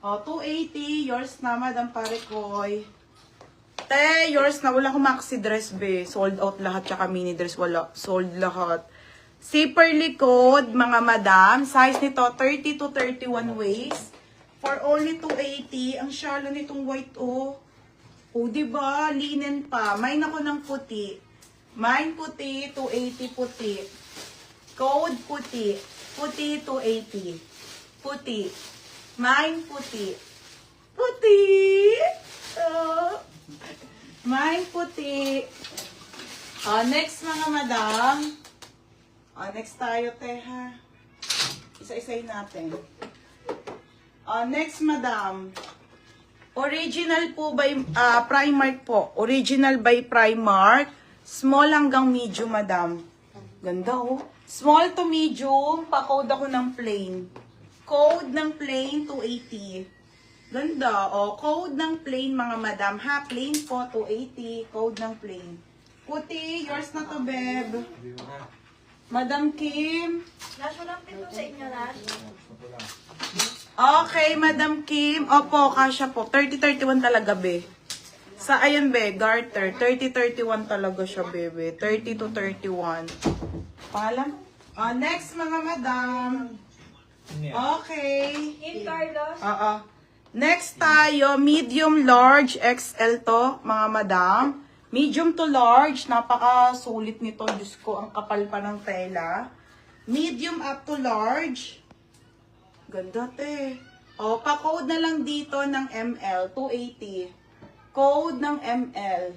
O, 280. Yours na, Madam Parekoy. Te, yours na. Wala akong maxi dress, be. Sold out lahat. Tsaka mini dress. Wala. Sold lahat. Zipper likod, mga madam. Size nito, 30 to 31 waist. For only 280. Ang shallow nitong white, oh. O, diba? Linen pa. Mine ako ng puti. Mine puti, 280 puti. Code puti. Puti, 280. Puti. Mine puti. Puti! Oh. Mine puti. Next, mga madam. Next tayo, teha. Isa-isay natin. Next, madam. Original po by Primark po. Original by Primark. Small hanggang medium, madam. Ganda, oh. Small to medium. Pa-code ako ng plain. Code ng plain, 280. Ganda, oh. Code ng plain, mga madam. Ha, plain po, 280. Code ng plain. Puti, yours na to, beb. Madam Kim. Lash, walang pito sa inyo, Lash. Okay, Madam Kim. Opo, kasya po. 30-31 talaga, be. Sa, ayan, be, garter. 30-31 talaga siya, bebe. 30 to 31. Paalam? Next, mga madam. Okay. Kim Carlos. Next tayo, medium, large, XL to, mga madam. Medium to large, napaka-sulit nito. Diyos ko, ang kapal pa ng tela. Medium up to large. Ganda, te. O, pa-code na lang dito ng ML, 280. Code ng ML.